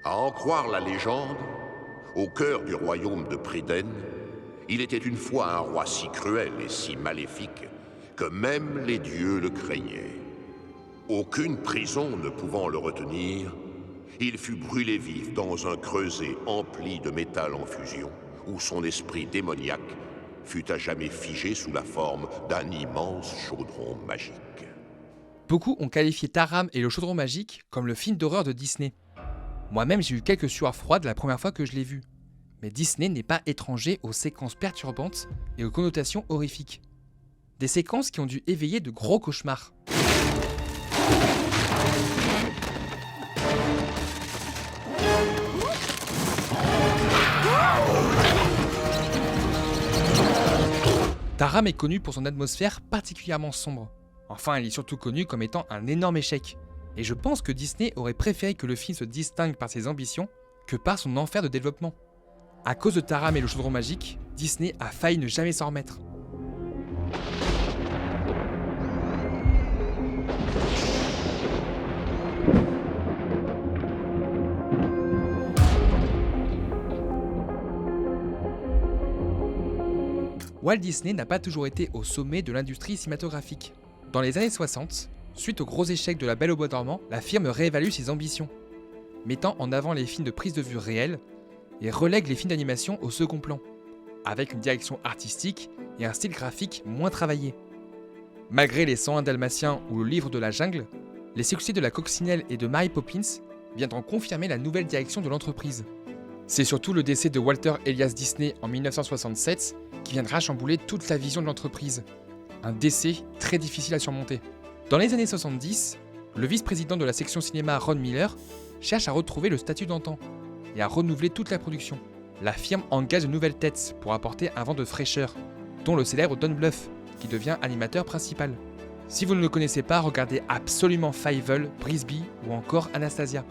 À en croire la légende, au cœur du royaume de Pryden, il était une fois un roi si cruel et si maléfique que même les dieux le craignaient. Aucune prison ne pouvant le retenir, il fut brûlé vif dans un creuset empli de métal en fusion, où son esprit démoniaque fut à jamais figé sous la forme d'un immense chaudron magique. Beaucoup ont qualifié Taram et le chaudron magique comme le film d'horreur de Disney. Moi-même, j'ai eu quelques sueurs froides la première fois que je l'ai vu. Mais Disney n'est pas étranger aux séquences perturbantes et aux connotations horrifiques. Des séquences qui ont dû éveiller de gros cauchemars. Taram est connu pour son atmosphère particulièrement sombre. Enfin, il est surtout connu comme étant un énorme échec. Et je pense que Disney aurait préféré que le film se distingue par ses ambitions que par son enfer de développement. À cause de Taram et le chaudron magique, Disney a failli ne jamais s'en remettre. Walt Disney n'a pas toujours été au sommet de l'industrie cinématographique. Dans les années 60, suite au gros échec de La Belle au bois dormant, la firme réévalue ses ambitions, mettant en avant les films de prise de vue réelle et relègue les films d'animation au second plan, avec une direction artistique et un style graphique moins travaillé. Malgré les 101 Dalmatiens ou le livre de la jungle, les succès de La Coccinelle et de Mary Poppins viendront confirmer la nouvelle direction de l'entreprise. C'est surtout le décès de Walter Elias Disney en 1967 qui viendra chambouler toute la vision de l'entreprise. Un décès très difficile à surmonter. Dans les années 70, le vice-président de la section cinéma Ron Miller cherche à retrouver le statut d'antan et à renouveler toute la production. La firme engage de nouvelles têtes pour apporter un vent de fraîcheur, dont le célèbre Don Bluth, qui devient animateur principal. Si vous ne le connaissez pas, regardez absolument Fievel, Brisby ou encore Anastasia.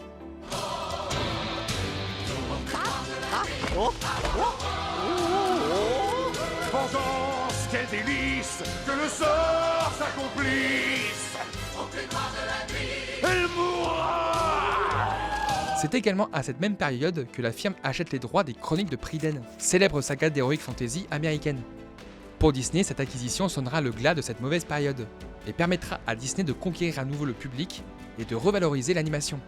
Vengeance, quel délice, que le sort s'accomplisse. Elle mourra. C'est également à cette même période que la firme achète les droits des Chroniques de Pryden, célèbre saga d'heroic fantasy américaine. Pour Disney, cette acquisition sonnera le glas de cette mauvaise période et permettra à Disney de conquérir à nouveau le public et de revaloriser l'animation.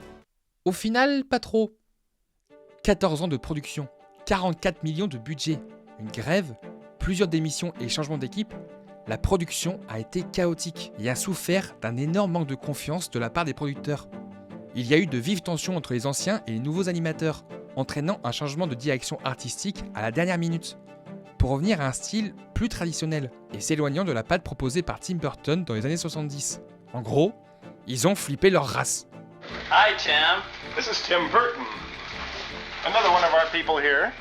Au final, pas trop. 14 ans de production, 44 millions de budget, une grève, plusieurs démissions et changements d'équipe, la production a été chaotique et a souffert d'un énorme manque de confiance de la part des producteurs. Il y a eu de vives tensions entre les anciens et les nouveaux animateurs, entraînant un changement de direction artistique à la dernière minute, pour revenir à un style plus traditionnel et s'éloignant de la patte proposée par Tim Burton dans les années 70. En gros, ils ont flippé leur race. Hi, Tim. This is Tim Burton. Another one of our people here.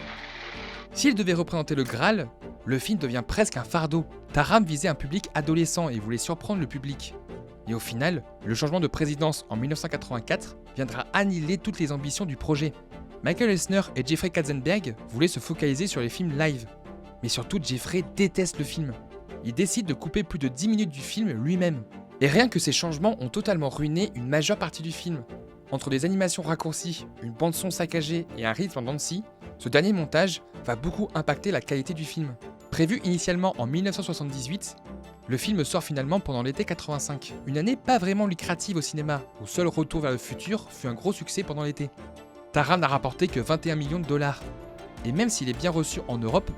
S'il devait représenter le Graal, le film devient presque un fardeau. Taram visait un public adolescent et voulait surprendre le public. Et au final, le changement de présidence en 1984 viendra annihiler toutes les ambitions du projet. Michael Eisner et Jeffrey Katzenberg voulaient se focaliser sur les films live. Mais surtout, Jeffrey déteste le film. Il décide de couper plus de 10 minutes du film lui-même. Et rien que ces changements ont totalement ruiné une majeure partie du film. Entre des animations raccourcies, une bande-son saccagée et un rythme en dents de scie, ce dernier montage va beaucoup impacter la qualité du film. Prévu initialement en 1978, le film sort finalement pendant l'été 85. Une année pas vraiment lucrative au cinéma, où seul Retour vers le futur fut un gros succès pendant l'été. Taram n'a rapporté que 21 millions de dollars. Et même s'il est bien reçu en Europe,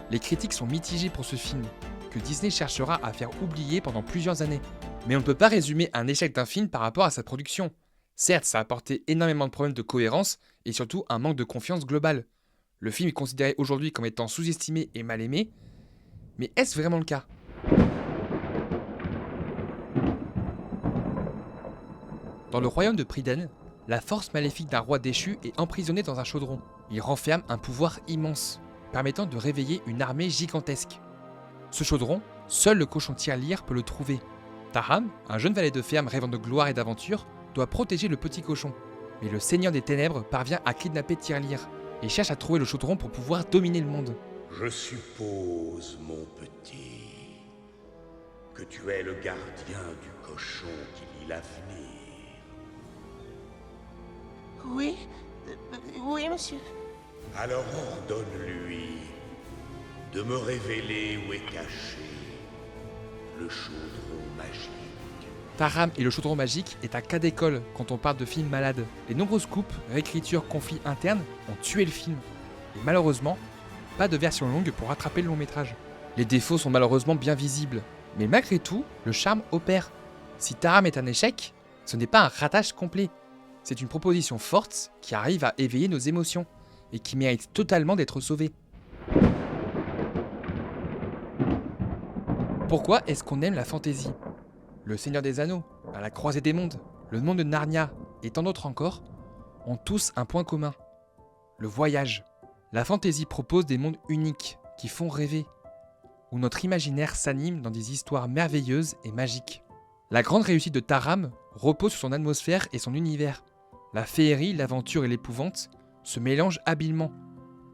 les critiques sont mitigées pour ce film, que Disney cherchera à faire oublier pendant plusieurs années. Mais on ne peut pas résumer un échec d'un film par rapport à sa production. Certes, ça a apporté énormément de problèmes de cohérence et surtout un manque de confiance globale. Le film est considéré aujourd'hui comme étant sous-estimé et mal aimé, mais est-ce vraiment le cas ? Dans le royaume de Pryden, la force maléfique d'un roi déchu est emprisonnée dans un chaudron. Il renferme un pouvoir immense, permettant de réveiller une armée gigantesque. Ce chaudron, seul le cochon tirelire peut le trouver. Taram, un jeune valet de ferme rêvant de gloire et d'aventure, doit protéger le petit cochon. Mais le seigneur des ténèbres parvient à kidnapper Tirelire et cherche à trouver le chaudron pour pouvoir dominer le monde. Je suppose, mon petit, que tu es le gardien du cochon qui lit l'avenir. Oui, Oui, monsieur. Alors ordonne-lui de me révéler où est caché le chaudron magique. Taram et le chaudron magique est un cas d'école quand on parle de films malades. Les nombreuses coupes, réécritures, conflits internes ont tué le film. Et malheureusement, pas de version longue pour rattraper le long métrage. Les défauts sont malheureusement bien visibles, mais malgré tout, le charme opère. Si Taram est un échec, ce n'est pas un ratage complet. C'est une proposition forte qui arrive à éveiller nos émotions et qui mérite totalement d'être sauvée. Pourquoi est-ce qu'on aime la fantasy ? Le Seigneur des Anneaux, À la croisée des mondes, Le monde de Narnia et tant d'autres encore ont tous un point commun. Le voyage. La fantasy propose des mondes uniques qui font rêver, où notre imaginaire s'anime dans des histoires merveilleuses et magiques. La grande réussite de Taram repose sur son atmosphère et son univers. La féerie, l'aventure et l'épouvante se mélangent habilement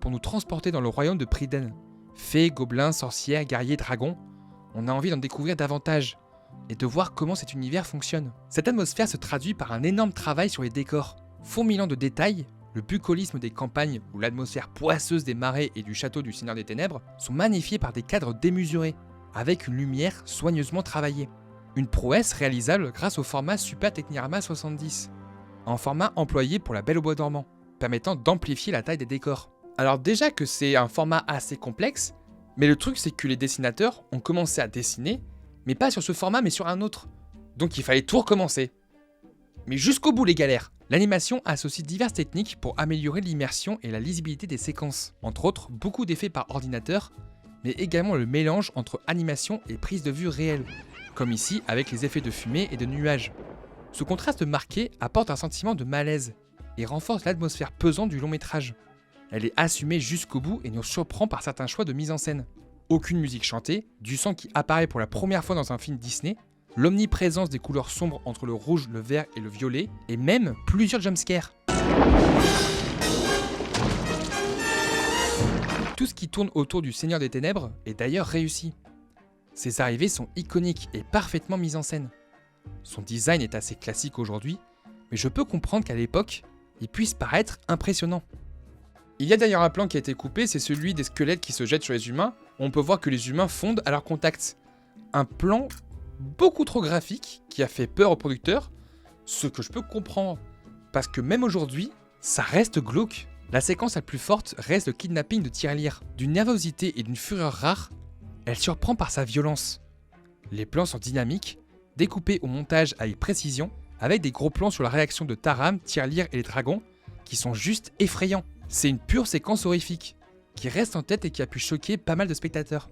pour nous transporter dans le royaume de Pryden. Fées, gobelins, sorcières, guerriers, dragons, on a envie d'en découvrir davantage et de voir comment cet univers fonctionne. Cette atmosphère se traduit par un énorme travail sur les décors. Fourmillant de détails, le bucolique des campagnes ou l'atmosphère poisseuse des marais et du château du Seigneur des Ténèbres sont magnifiés par des cadres démesurés, avec une lumière soigneusement travaillée. Une prouesse réalisable grâce au format Super Technirama 70, un format employé pour La Belle au bois dormant, permettant d'amplifier la taille des décors. Alors déjà que c'est un format assez complexe, mais le truc c'est que les dessinateurs ont commencé à dessiner, mais pas sur ce format mais sur un autre. Donc il fallait tout recommencer. Mais jusqu'au bout les galères. L'animation associe diverses techniques pour améliorer l'immersion et la lisibilité des séquences. Entre autres, beaucoup d'effets par ordinateur, mais également le mélange entre animation et prise de vue réelle, comme ici avec les effets de fumée et de nuages. Ce contraste marqué apporte un sentiment de malaise et renforce l'atmosphère pesante du long métrage. Elle est assumée jusqu'au bout et nous surprend par certains choix de mise en scène. Aucune musique chantée, du sang qui apparaît pour la première fois dans un film Disney, l'omniprésence des couleurs sombres entre le rouge, le vert et le violet, et même plusieurs jumpscares. Tout ce qui tourne autour du Seigneur des Ténèbres est d'ailleurs réussi. Ses arrivées sont iconiques et parfaitement mises en scène. Son design est assez classique aujourd'hui, mais je peux comprendre qu'à l'époque, il puisse paraître impressionnant. Il y a d'ailleurs un plan qui a été coupé, c'est celui des squelettes qui se jettent sur les humains, où on peut voir que les humains fondent à leur contact. Un plan beaucoup trop graphique qui a fait peur aux producteurs, ce que je peux comprendre, parce que même aujourd'hui, ça reste glauque. La séquence la plus forte reste le kidnapping de Tirelire. D'une nervosité et d'une fureur rare, elle surprend par sa violence. Les plans sont dynamiques, découpés au montage avec précision, avec des gros plans sur la réaction de Taram, Tirelire et les dragons, qui sont juste effrayants. C'est une pure séquence horrifique, qui reste en tête et qui a pu choquer pas mal de spectateurs.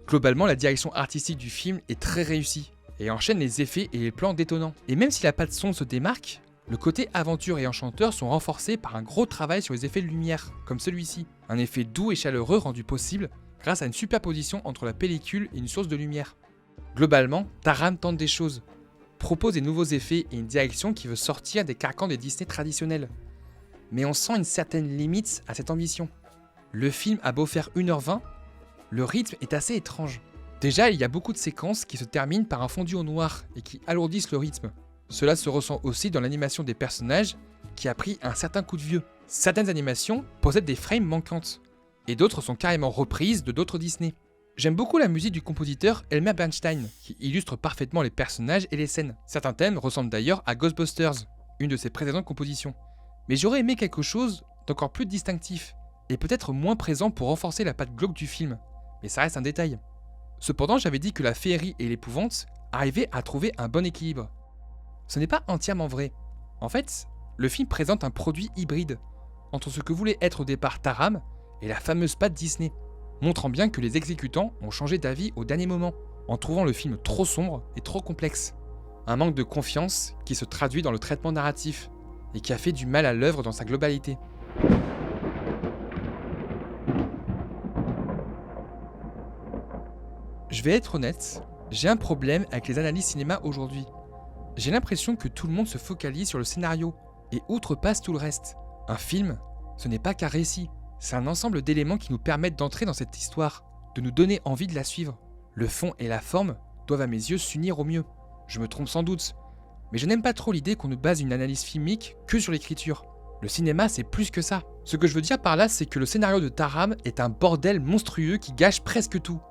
Globalement, la direction artistique du film est très réussie, et enchaîne les effets et les plans détonnants. Et même si la patte son se démarque, le côté aventure et enchanteur sont renforcés par un gros travail sur les effets de lumière, comme celui-ci. Un effet doux et chaleureux rendu possible grâce à une superposition entre la pellicule et une source de lumière. Globalement, Taram tente des choses, propose des nouveaux effets et une direction qui veut sortir des carcans des Disney traditionnels. Mais on sent une certaine limite à cette ambition. Le film a beau faire 1h20, le rythme est assez étrange. Déjà, il y a beaucoup de séquences qui se terminent par un fondu au noir et qui alourdissent le rythme. Cela se ressent aussi dans l'animation des personnages qui a pris un certain coup de vieux. Certaines animations possèdent des frames manquantes et d'autres sont carrément reprises de d'autres Disney. J'aime beaucoup la musique du compositeur Elmer Bernstein qui illustre parfaitement les personnages et les scènes. Certains thèmes ressemblent d'ailleurs à Ghostbusters, une de ses précédentes compositions. Mais j'aurais aimé quelque chose d'encore plus distinctif et peut-être moins présent pour renforcer la patte glauque du film, mais ça reste un détail. Cependant, j'avais dit que la féerie et l'épouvante arrivaient à trouver un bon équilibre. Ce n'est pas entièrement vrai. En fait, le film présente un produit hybride entre ce que voulait être au départ Taram et la fameuse patte Disney, montrant bien que les exécutants ont changé d'avis au dernier moment, en trouvant le film trop sombre et trop complexe. Un manque de confiance qui se traduit dans le traitement narratif et qui a fait du mal à l'œuvre dans sa globalité. Je vais être honnête, j'ai un problème avec les analyses cinéma aujourd'hui. J'ai l'impression que tout le monde se focalise sur le scénario et outrepasse tout le reste. Un film, ce n'est pas qu'un récit, c'est un ensemble d'éléments qui nous permettent d'entrer dans cette histoire, de nous donner envie de la suivre. Le fond et la forme doivent à mes yeux s'unir au mieux. Je me trompe sans doute, mais je n'aime pas trop l'idée qu'on ne base une analyse filmique que sur l'écriture. Le cinéma, c'est plus que ça. Ce que je veux dire par là, c'est que le scénario de Taram est un bordel monstrueux qui gâche presque tout.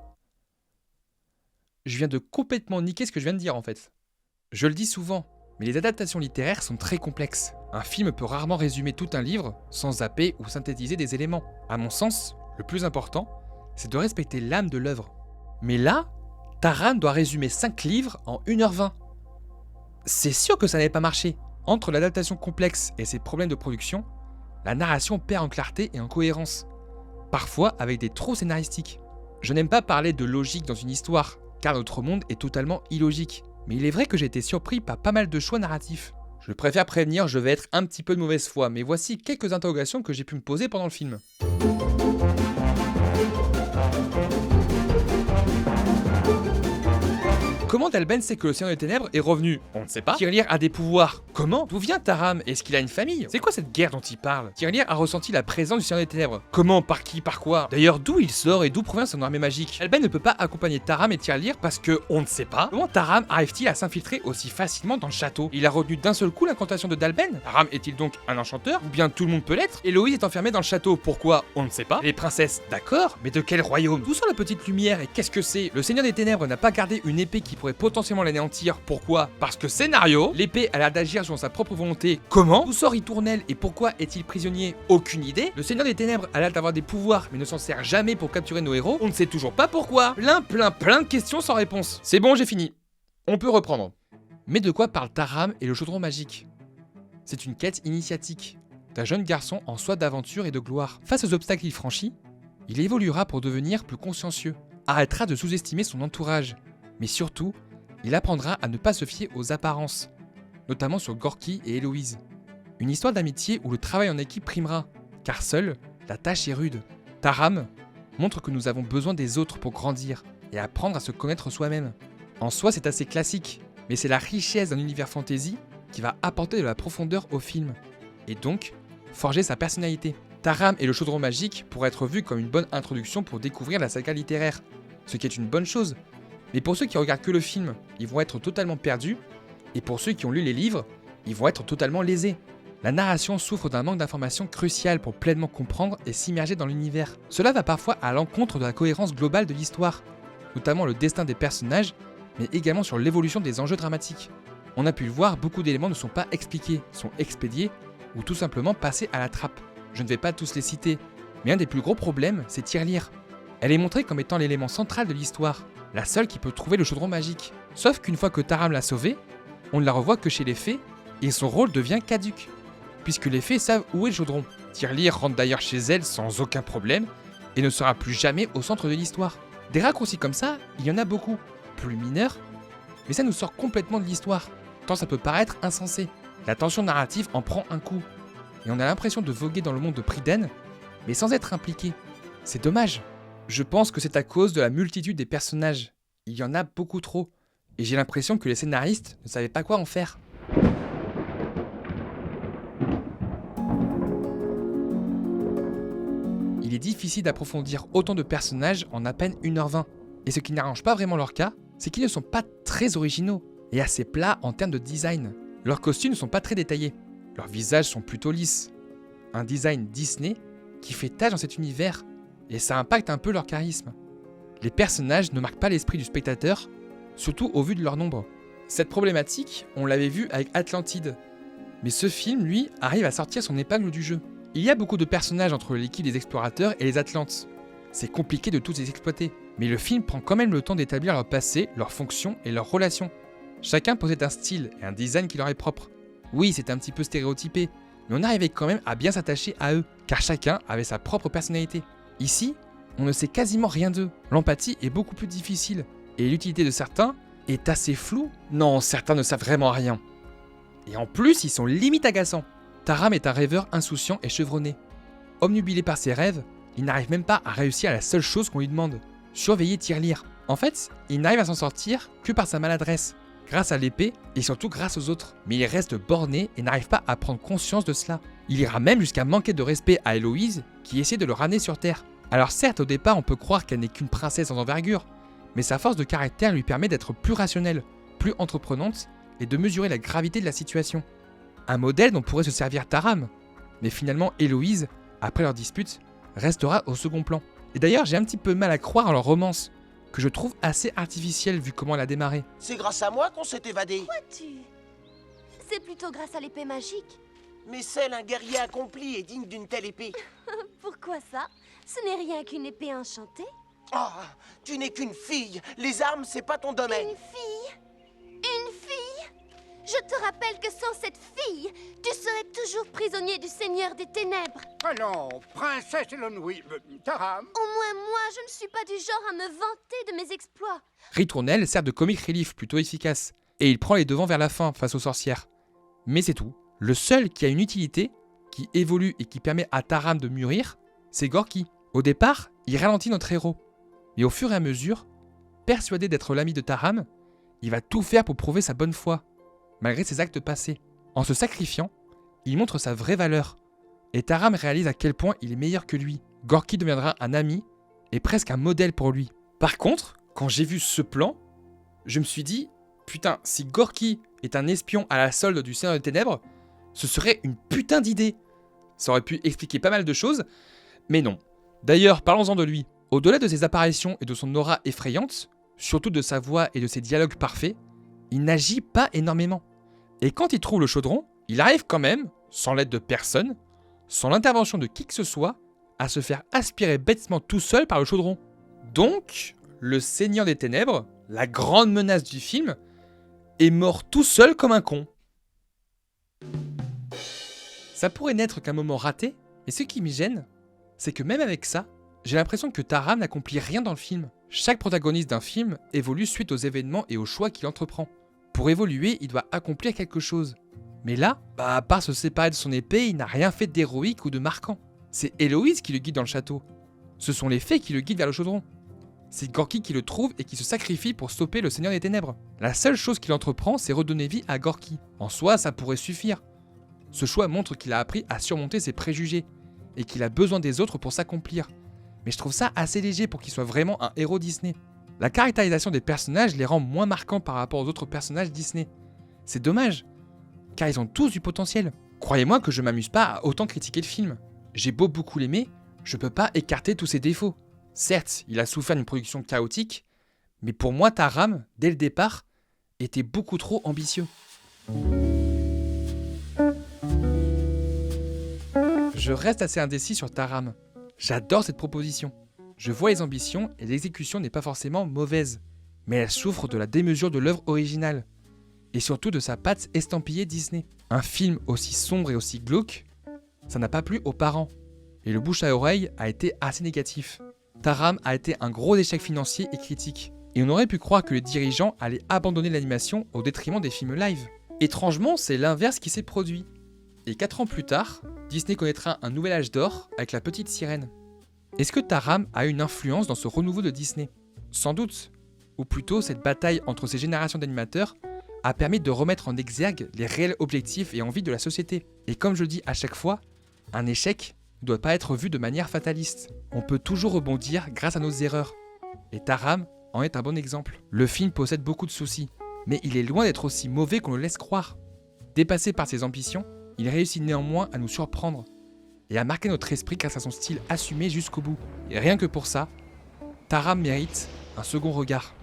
Je viens de complètement niquer ce que je viens de dire en fait. Je le dis souvent, mais les adaptations littéraires sont très complexes. Un film peut rarement résumer tout un livre sans zapper ou synthétiser des éléments. À mon sens, le plus important, c'est de respecter l'âme de l'œuvre. Mais là, Taram doit résumer 5 livres en 1h20. C'est sûr que ça n'avait pas marché. Entre l'adaptation complexe et ses problèmes de production, la narration perd en clarté et en cohérence, parfois avec des trous scénaristiques. Je n'aime pas parler de logique dans une histoire, car notre monde est totalement illogique. Mais il est vrai que j'ai été surpris par pas mal de choix narratifs. Je préfère prévenir, je vais être un petit peu de mauvaise foi, mais voici quelques interrogations que j'ai pu me poser pendant le film. Comment Dalben sait que le Seigneur des Ténèbres est revenu? On ne sait pas. Tirlir a des pouvoirs. Comment? D'où vient Taram? Est-ce qu'il a une famille? C'est quoi cette guerre dont il parle? Tirlir a ressenti la présence du Seigneur des Ténèbres. Comment? Par qui? Par quoi? D'ailleurs, d'où il sort et d'où provient son armée magique? Dalben ne peut pas accompagner Taram et Tirlir parce que on ne sait pas. Comment Taram arrive-t-il à s'infiltrer aussi facilement dans le château? Il a retenu d'un seul coup l'incantation de Dalben? Taram est-il donc un enchanteur? Ou bien tout le monde peut l'être? Héloïse est enfermée dans le château. Pourquoi? On ne sait pas. Les princesses, d'accord, mais de quel royaume? D'où sort la petite lumière et qu'est-ce que c'est? Le Seigneur des Ténèbres n'a pas gardé une épée qui pourrait potentiellement l'anéantir. Pourquoi? Parce que scénario, l'épée a l'air d'agir selon sa propre volonté. Comment? D'où sort Ritournelle et pourquoi est-il prisonnier? Aucune idée. Le Seigneur des Ténèbres a l'air d'avoir des pouvoirs mais ne s'en sert jamais pour capturer nos héros. On ne sait toujours pas pourquoi. Plein de questions sans réponse. C'est bon, j'ai fini. On peut reprendre. Mais de quoi parle Taram et le chaudron magique? C'est une quête initiatique d'un jeune garçon en soif d'aventure et de gloire. Face aux obstacles qu'il franchit, il évoluera pour devenir plus consciencieux, arrêtera de sous-estimer son entourage, mais surtout, il apprendra à ne pas se fier aux apparences, notamment sur Gorky et Héloïse. Une histoire d'amitié où le travail en équipe primera, car seule, la tâche est rude. Taram montre que nous avons besoin des autres pour grandir et apprendre à se connaître soi-même. En soi, c'est assez classique, mais c'est la richesse d'un univers fantasy qui va apporter de la profondeur au film, et donc forger sa personnalité. Taram et le chaudron magique pourraient être vus comme une bonne introduction pour découvrir la saga littéraire, ce qui est une bonne chose. Mais pour ceux qui regardent que le film, ils vont être totalement perdus, et pour ceux qui ont lu les livres, ils vont être totalement lésés. La narration souffre d'un manque d'informations crucial pour pleinement comprendre et s'immerger dans l'univers. Cela va parfois à l'encontre de la cohérence globale de l'histoire, notamment le destin des personnages, mais également sur l'évolution des enjeux dramatiques. On a pu le voir, beaucoup d'éléments ne sont pas expliqués, sont expédiés, ou tout simplement passés à la trappe. Je ne vais pas tous les citer, mais un des plus gros problèmes, c'est Tirlir. Elle est montrée comme étant l'élément central de l'histoire, la seule qui peut trouver le chaudron magique. Sauf qu'une fois que Taram l'a sauvée, on ne la revoit que chez les fées, et son rôle devient caduque, puisque les fées savent où est le chaudron. Tirlir rentre d'ailleurs chez elle sans aucun problème, et ne sera plus jamais au centre de l'histoire. Des raccourcis comme ça, il y en a beaucoup, plus mineurs, mais ça nous sort complètement de l'histoire, tant ça peut paraître insensé. La tension narrative en prend un coup, et on a l'impression de voguer dans le monde de Pryden, mais sans être impliqué. C'est dommage. Je pense que c'est à cause de la multitude des personnages. Il y en a beaucoup trop, et j'ai l'impression que les scénaristes ne savaient pas quoi en faire. Il est difficile d'approfondir autant de personnages en à peine 1h20, et ce qui n'arrange pas vraiment leur cas, c'est qu'ils ne sont pas très originaux, et assez plats en termes de design. Leurs costumes ne sont pas très détaillés, leurs visages sont plutôt lisses. Un design Disney qui fait tache dans cet univers, et ça impacte un peu leur charisme. Les personnages ne marquent pas l'esprit du spectateur, surtout au vu de leur nombre. Cette problématique, on l'avait vu avec Atlantide, mais ce film, lui, arrive à sortir son épingle du jeu. Il y a beaucoup de personnages entre l'équipe des explorateurs et les Atlantes. C'est compliqué de tous les exploiter, mais le film prend quand même le temps d'établir leur passé, leurs fonctions et leurs relations. Chacun possède un style et un design qui leur est propre. Oui, c'est un petit peu stéréotypé, mais on arrivait quand même à bien s'attacher à eux, car chacun avait sa propre personnalité. Ici, on ne sait quasiment rien d'eux. L'empathie est beaucoup plus difficile, et l'utilité de certains est assez floue. Non, certains ne savent vraiment rien. Et en plus, ils sont limite agaçants. Taram est un rêveur insouciant et chevronné. Obnubilé par ses rêves, il n'arrive même pas à réussir à la seule chose qu'on lui demande, surveiller Tirlir. En fait, il n'arrive à s'en sortir que par sa maladresse, grâce à l'épée et surtout grâce aux autres. Mais il reste borné et n'arrive pas à prendre conscience de cela. Il ira même jusqu'à manquer de respect à Héloïse, qui essaie de le ramener sur Terre. Alors certes, au départ, on peut croire qu'elle n'est qu'une princesse sans envergure, mais sa force de caractère lui permet d'être plus rationnelle, plus entreprenante, et de mesurer la gravité de la situation. Un modèle dont pourrait se servir Taram. Mais finalement, Héloïse, après leur dispute, restera au second plan. Et d'ailleurs, j'ai un petit peu mal à croire à leur romance, que je trouve assez artificielle vu comment elle a démarré. C'est grâce à moi qu'on s'est évadé. C'est plutôt grâce à l'épée magique. Mais seul un guerrier accompli est digne d'une telle épée. Pourquoi ça? Ce n'est rien qu'une épée enchantée. Oh, tu n'es qu'une fille. Les armes, c'est pas ton domaine. Une fille? Une fille? Je te rappelle que sans cette fille, tu serais toujours prisonnier du Seigneur des Ténèbres. Allons, princesse Elonwy, Taram. Au moins moi, je ne suis pas du genre à me vanter de mes exploits. Ritournelle sert de comic relief plutôt efficace, et il prend les devants vers la fin face aux sorcières. Mais c'est tout. Le seul qui a une utilité, qui évolue et qui permet à Taram de mûrir, c'est Gorky. Au départ, il ralentit notre héros. Mais au fur et à mesure, persuadé d'être l'ami de Taram, il va tout faire pour prouver sa bonne foi, malgré ses actes passés. En se sacrifiant, il montre sa vraie valeur. Et Taram réalise à quel point il est meilleur que lui. Gorky deviendra un ami et presque un modèle pour lui. Par contre, quand j'ai vu ce plan, je me suis dit, putain, si Gorky est un espion à la solde du Seigneur des Ténèbres, ce serait une putain d'idée. Ça aurait pu expliquer pas mal de choses, mais non. D'ailleurs, parlons-en de lui. Au-delà de ses apparitions et de son aura effrayante, surtout de sa voix et de ses dialogues parfaits, il n'agit pas énormément. Et quand il trouve le chaudron, il arrive quand même, sans l'aide de personne, sans l'intervention de qui que ce soit, à se faire aspirer bêtement tout seul par le chaudron. Donc, le Seigneur des Ténèbres, la grande menace du film, est mort tout seul comme un con. Ça pourrait n'être qu'un moment raté, et ce qui me gêne, c'est que même avec ça, j'ai l'impression que Taram n'accomplit rien dans le film. Chaque protagoniste d'un film évolue suite aux événements et aux choix qu'il entreprend. Pour évoluer, il doit accomplir quelque chose. Mais là, à part se séparer de son épée, il n'a rien fait d'héroïque ou de marquant. C'est Héloïse qui le guide dans le château. Ce sont les fées qui le guident vers le chaudron. C'est Gorky qui le trouve et qui se sacrifie pour stopper le Seigneur des Ténèbres. La seule chose qu'il entreprend, c'est redonner vie à Gorky. En soi, ça pourrait suffire. Ce choix montre qu'il a appris à surmonter ses préjugés et qu'il a besoin des autres pour s'accomplir. Mais je trouve ça assez léger pour qu'il soit vraiment un héros Disney. La caractérisation des personnages les rend moins marquants par rapport aux autres personnages Disney. C'est dommage, car ils ont tous du potentiel. Croyez-moi que je m'amuse pas à autant critiquer le film. J'ai beau beaucoup l'aimer, je peux pas écarter tous ses défauts. Certes, il a souffert d'une production chaotique, mais pour moi Taram, dès le départ, était beaucoup trop ambitieux. Je reste assez indécis sur Taram. J'adore cette proposition. Je vois les ambitions et l'exécution n'est pas forcément mauvaise, mais elle souffre de la démesure de l'œuvre originale, et surtout de sa patte estampillée Disney. Un film aussi sombre et aussi glauque, ça n'a pas plu aux parents, et le bouche à oreille a été assez négatif. Taram a été un gros échec financier et critique, et on aurait pu croire que les dirigeants allaient abandonner l'animation au détriment des films live. Étrangement, c'est l'inverse qui s'est produit. Et 4 ans plus tard, Disney connaîtra un nouvel âge d'or avec La Petite Sirène. Est-ce que Taram a eu une influence dans ce renouveau de Disney? Sans doute. Ou plutôt, cette bataille entre ces générations d'animateurs a permis de remettre en exergue les réels objectifs et envies de la société. Et comme je le dis à chaque fois, un échec ne doit pas être vu de manière fataliste. On peut toujours rebondir grâce à nos erreurs. Et Taram en est un bon exemple. Le film possède beaucoup de soucis, mais il est loin d'être aussi mauvais qu'on le laisse croire. Dépassé par ses ambitions, il réussit néanmoins à nous surprendre et à marquer notre esprit grâce à son style assumé jusqu'au bout. Et rien que pour ça, Taram mérite un second regard.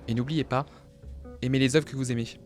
Et n'oubliez pas, aimez les œuvres que vous aimez.